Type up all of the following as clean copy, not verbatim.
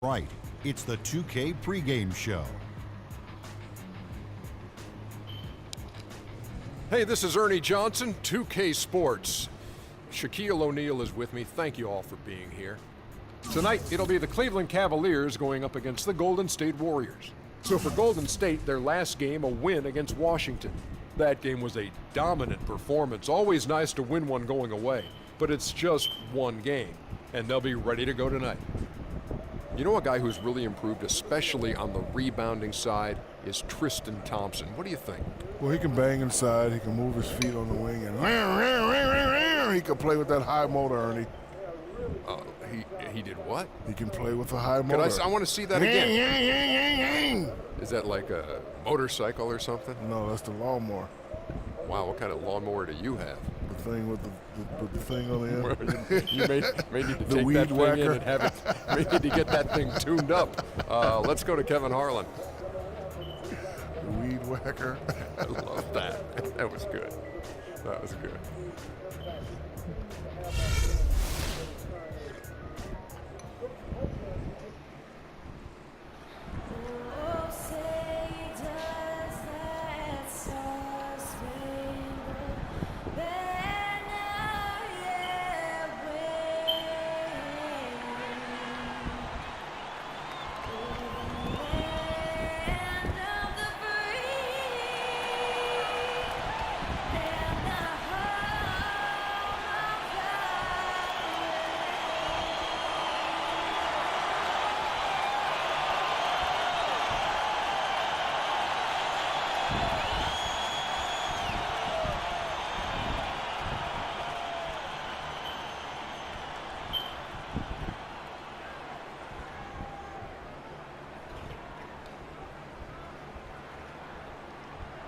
Right, it's the 2K pregame show. Hey, this is Ernie Johnson, 2K Sports. Shaquille O'Neal is with me. Thank you all for being here. Tonight, it'll be the Cleveland Cavaliers going up against the Golden State Warriors. So for Golden State, their last game, a win against Washington. That game was a dominant performance. Always nice to win one going away, but it's just one game, and they'll be ready to go tonight. You know, a guy who's really improved, especially on the rebounding side, is Tristan Thompson. What do you think? Well, he can bang inside. He can move his feet on the wing, and he can play with that high motor, Ernie. He did what? He can play with a high motor. I want to see that again. Is that like a motorcycle or something? No, that's the lawnmower. Wow, what kind of lawnmower do you have? The thing with the thing on the end. You may need to The take weed that thing whacker. in and have it. May need to get that thing tuned up. Let's go to Kevin Harlan. The weed whacker. I love that. That was good. That was good.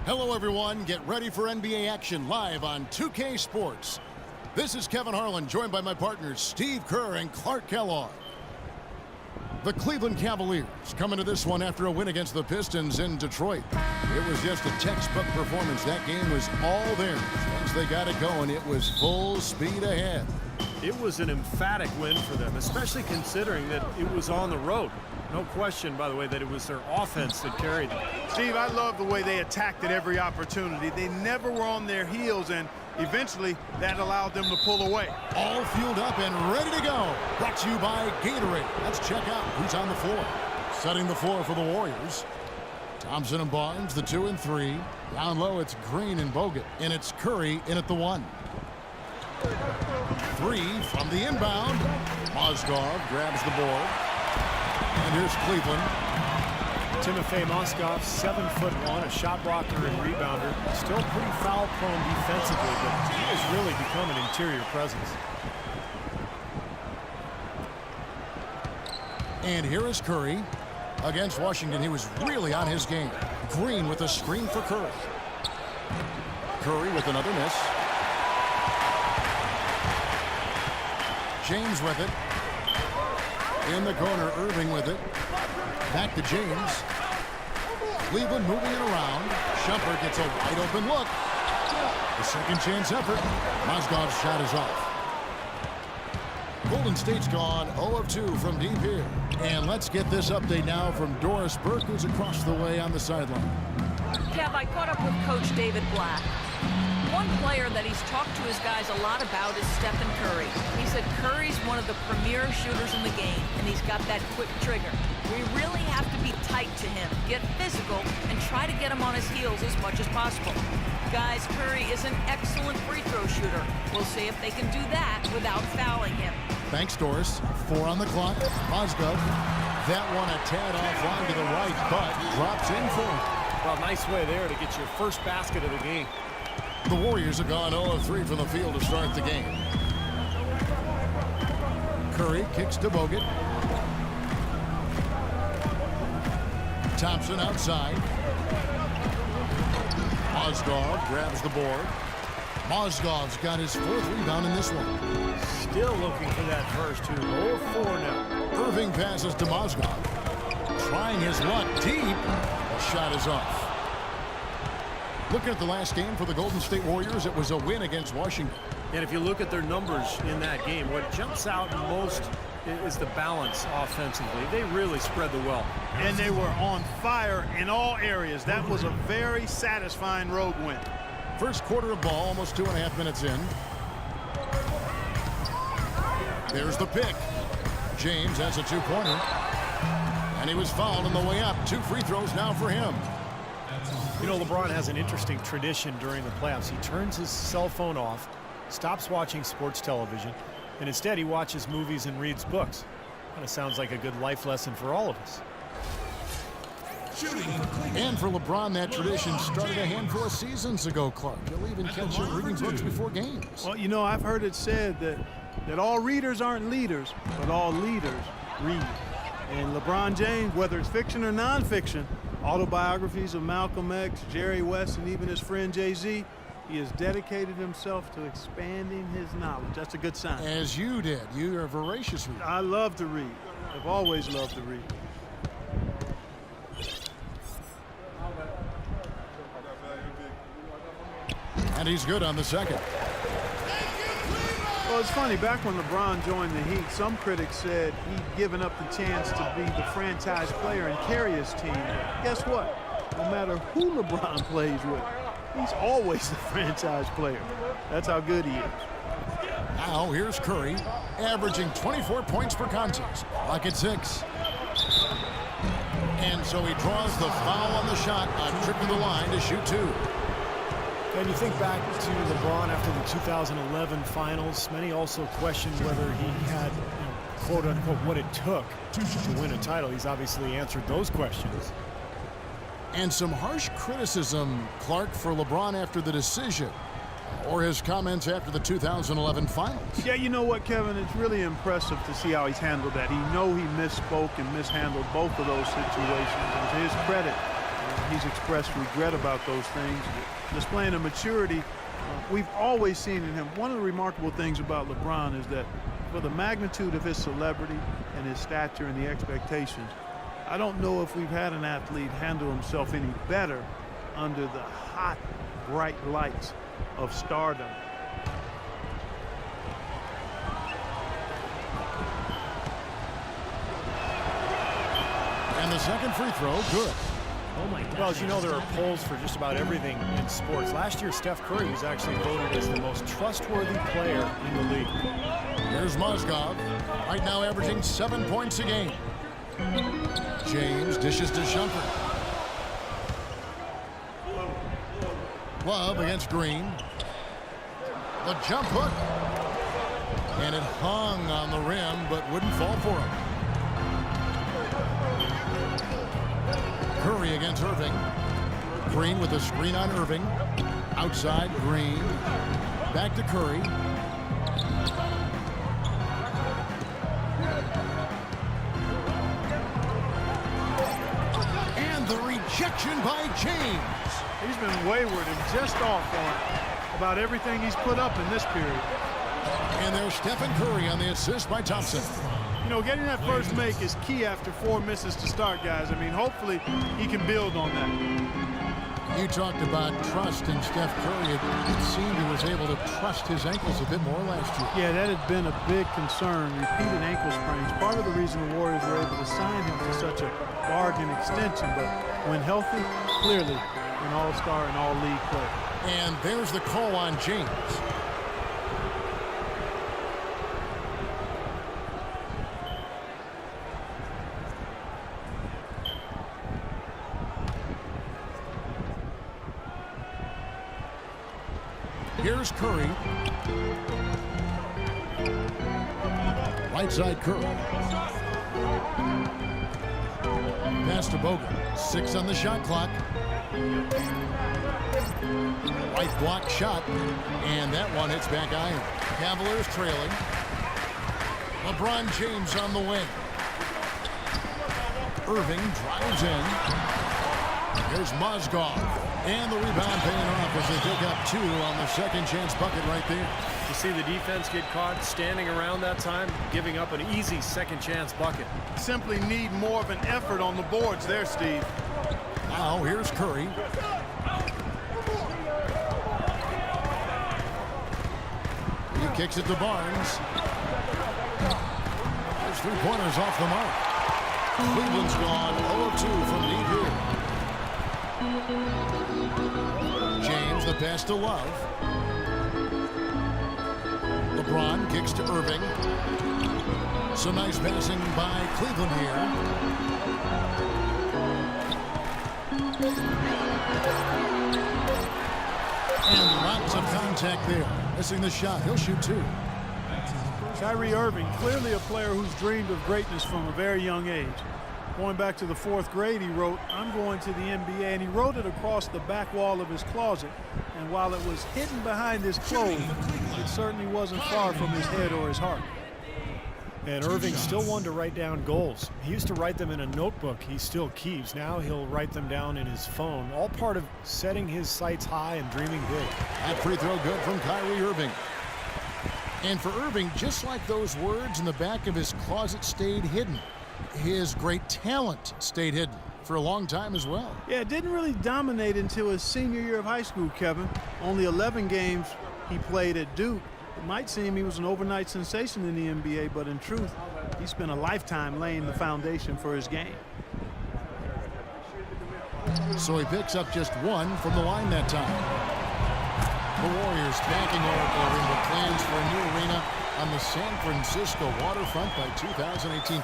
Hello, everyone. Get ready for NBA action live on 2K Sports. This is Kevin Harlan, joined by my partners Steve Kerr and Clark Kellogg. The Cleveland Cavaliers come into this one after a win against the Pistons in Detroit. It was just a textbook performance. That game was all theirs. Once they got it going, it was full speed ahead. It was an emphatic win for them, especially considering that it was on the road. No question, by the way, that it was their offense that carried them. Steve, I love the way they attacked at every opportunity. They never were on their heels, and eventually that allowed them to pull away. All fueled up and ready to go. Brought to you by Gatorade. Let's check out who's on the floor. Setting the floor for the Warriors. Thompson and Barnes, the 2 and 3. Down low, it's Green and Bogut, and it's Curry in at the 1. 3 from the inbound. Mozgov grabs the board. And here's Cleveland. Timofey Mozgov, 7'1", a shot blocker and rebounder. Still pretty foul-prone defensively, but he has really become an interior presence. And here is Curry. Against Washington, he was really on his game. Green with a screen for Curry. Curry with another miss. James with it. In the corner, Irving with it. Back to James. Cleveland moving it around. Shumpert gets a wide open look. The second chance effort. Mozgov's shot is off. Golden State's gone 0 of 2 from deep here. And let's get this update now from Doris Burke, who's across the way on the sideline. Kev, I caught up with Coach David Black. One player that he's talked to his guys a lot about is Stephen Curry. He said Curry's one of the premier shooters in the game, and he's got that quick trigger. We really have to be tight to him, get physical, and try to get him on his heels as much as possible. Guys, Curry is an excellent free throw shooter. We'll see if they can do that without fouling him. Thanks, Doris. 4 on the clock. Mozgov. That one a tad offline to the right, but drops in for him. Well, nice way there to get your first basket of the game. The Warriors have gone 0 of 3 from the field to start the game. Curry kicks to Bogut. Thompson outside. Mozgov grabs the board. Mozgov's got his 4th rebound in this one. Still looking for that first two. 0-4 now. Irving passes to Mozgov. Trying his luck deep. The shot is off. Looking at the last game for the Golden State Warriors, it was a win against Washington. And if you look at their numbers in that game, what jumps out most is the balance offensively. They really spread the wealth. And they were on fire in all areas. That was a very satisfying road win. First quarter of ball, almost 2.5 minutes in. There's the pick. James has a two-pointer. And he was fouled on the way up. 2 free throws now for him. You know, LeBron has an interesting tradition during the playoffs. He turns his cell phone off, stops watching sports television, and instead he watches movies and reads books. Kind of sounds like a good life lesson for all of us. And for LeBron, that tradition started a handful of seasons ago, Clark. He'll even catch him reading books before games. Well, you know, I've heard it said that all readers aren't leaders, but all leaders read. And LeBron James, whether it's fiction or nonfiction, autobiographies of Malcolm X, Jerry West, and even his friend Jay-Z, he has dedicated himself to expanding his knowledge. That's a good sign. As you did. You are a voracious reader. I love to read. I've always loved to read. And he's good on the second. Well, it's funny, back when LeBron joined the Heat, some critics said he'd given up the chance to be the franchise player and carry his team. Guess what? No matter who LeBron plays with, he's always the franchise player. That's how good he is. Now here's Curry, averaging 24 points per contest. Like at 6. And so he draws the foul on the shot, a trip to the line to shoot 2. And you think back to LeBron after the 2011 finals, many also questioned whether he had, quote unquote, what it took to win a title. He's obviously answered those questions. And some harsh criticism, Clark, for LeBron after the decision, or his comments after the 2011 finals. Yeah, you know what, Kevin? It's really impressive to see how he's handled that. He misspoke and mishandled both of those situations. And to his credit, he's expressed regret about those things, displaying a maturity we've always seen in him. One of the remarkable things about LeBron is that for the magnitude of his celebrity and his stature and the expectations, I don't know if we've had an athlete handle himself any better under the hot, bright lights of stardom. And the second free throw, good. Well, as you know, there are polls for just about everything in sports. Last year, Steph Curry was actually voted as the most trustworthy player in the league. Here's Mozgov, right now averaging 7 points a game. James dishes to Shumpert. Love against Green. The jump hook. And it hung on the rim, but wouldn't fall for him. Curry against Irving. Green with a screen on Irving. Outside, Green. Back to Curry. And the rejection by James. He's been wayward and just off on about everything he's put up in this period. And there's Stephen Curry on the assist by Thompson. You know, getting that first make is key after 4 misses to start, guys. I mean, hopefully he can build on that. You talked about trust in Steph Curry. It seemed he was able to trust his ankles a bit more last year. Yeah, that had been a big concern. Repeated ankle sprains. Part of the reason the Warriors were able to sign him for such a bargain extension. But when healthy, clearly an all-star and all-league player. And there's the call on James. Here's Curry. Right side Curry. Pass to Bogut. 6 on the shot clock. Right block shot. And that one hits back iron. Cavaliers trailing. LeBron James on the wing. Irving drives in. Here's Mozgov. And the rebound paying off as they pick up 2 on the second chance bucket right there. You see the defense get caught standing around that time, giving up an easy second chance bucket. Simply need more of an effort on the boards there, Steve. Now here's Curry. He kicks it to Barnes. There's Those three-pointers off the mark. Cleveland's gone 0 of 2 from deep here. James, the pass to Love. LeBron kicks to Irving. Some nice passing by Cleveland here. And lots of contact there. Missing the shot. He'll shoot 2. Kyrie Irving, clearly a player who's dreamed of greatness from a very young age. Going back to the 4th grade, he wrote, "I'm going to the NBA," and he wrote it across the back wall of his closet. And while it was hidden behind his clothes, it certainly wasn't far from his head or his heart. And Irving still wanted to write down goals. He used to write them in a notebook he still keeps. Now he'll write them down in his phone. All part of setting his sights high and dreaming big. That free throw good from Kyrie Irving. And for Irving, just like those words in the back of his closet stayed hidden, his great talent stayed hidden for a long time as well. Yeah, it didn't really dominate until his senior year of high school, Kevin. Only 11 games he played at Duke. It might seem he was an overnight sensation in the NBA, but in truth, he spent a lifetime laying the foundation for his game. So he picks up just 1 from the line that time. The Warriors backing Oracle with plans for a new arena on the San Francisco waterfront by 2018.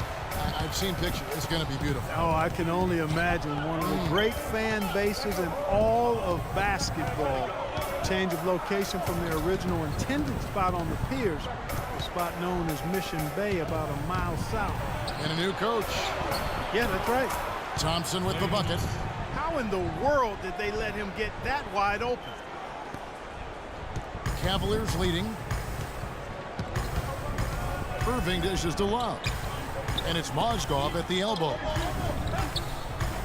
I've seen pictures. It's going to be beautiful. Oh, I can only imagine. One of the great fan bases in all of basketball. Change of location from their original intended spot on the piers, a spot known as Mission Bay, about a mile south. And a new coach. Yeah, that's right. Thompson with the bucket. How in the world did they let him get that wide open? Cavaliers leading. Irving dishes to Love. And it's Mozgov at the elbow.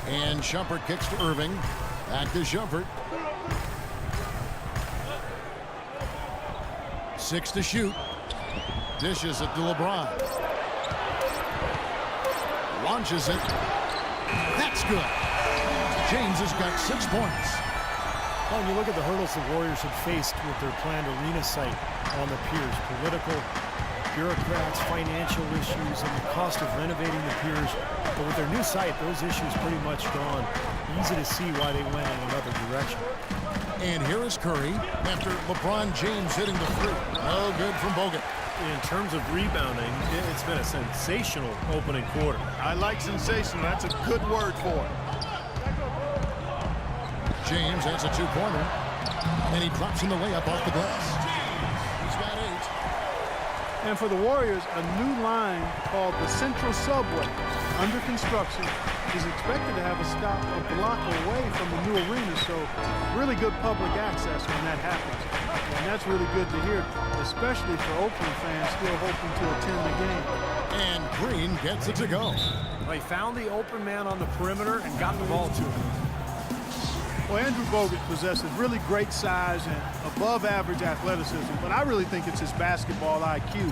And Shumpert kicks to Irving. Back to Shumpert. 6 to shoot. Dishes it to LeBron. Launches it. That's good. James has got 6 points. Well, when you look at the hurdles the Warriors had faced with their planned arena site on the piers, political, bureaucrats, financial issues, and the cost of renovating the piers. But with their new site, those issues pretty much gone. Easy to see why they went in another direction. And here is Curry after LeBron James hitting the three. No good from Bogut. In terms of rebounding, it's been a sensational opening quarter. I like sensational. That's a good word for it. James has a 2-pointer. And he drops in the layup off the glass. He's got 8. And for the Warriors, a new line called the Central Subway, under construction, is expected to have a stop a block away from the new arena, so really good public access when that happens. And that's really good to hear, especially for Oakland fans still hoping to attend the game. And Green gets it to go. Well, he found the open man on the perimeter and got the ball to him. Well, Andrew Bogut possesses really great size and above-average athleticism, but I really think it's his basketball IQ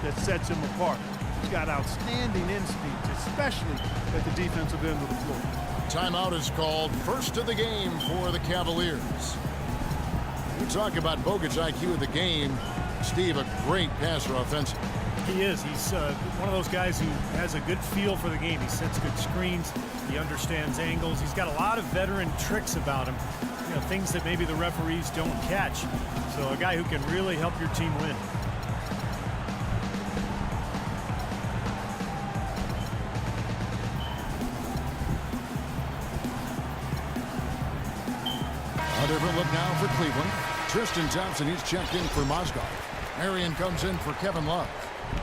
that sets him apart. He's got outstanding instincts, especially at the defensive end of the floor. Timeout is called. First of the game for the Cavaliers. You talk about Bogut's IQ of the game. Steve, a great passer offensively. He is. He's one of those guys who has a good feel for the game. He sets good screens. He understands angles. He's got a lot of veteran tricks about him. You know, things that maybe the referees don't catch. So a guy who can really help your team win. A different look now for Cleveland. Tristan Thompson, he's checked in for Mozgov. Marion comes in for Kevin Love.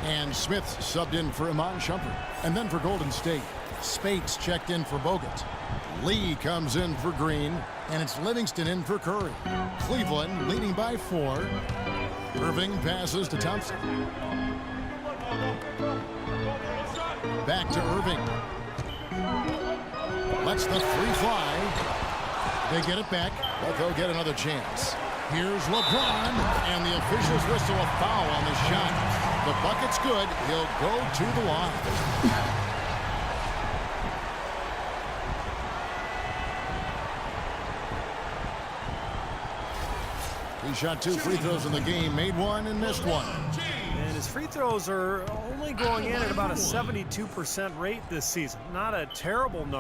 And Smith subbed in for Iman Shumpert. And then for Golden State, Spates checked in for Bogut. Lee comes in for Green. And it's Livingston in for Curry. Cleveland leading by 4. Irving passes to Thompson. Back to Irving. Lets the 3 fly. They get it back, but they'll get another chance. Here's LeBron, and the officials whistle a foul on the shot. The bucket's good. He'll go to the line. He shot 2 free throws in the game, made 1 and missed 1. And his free throws are only going in at about a 72% rate this season. Not a terrible number.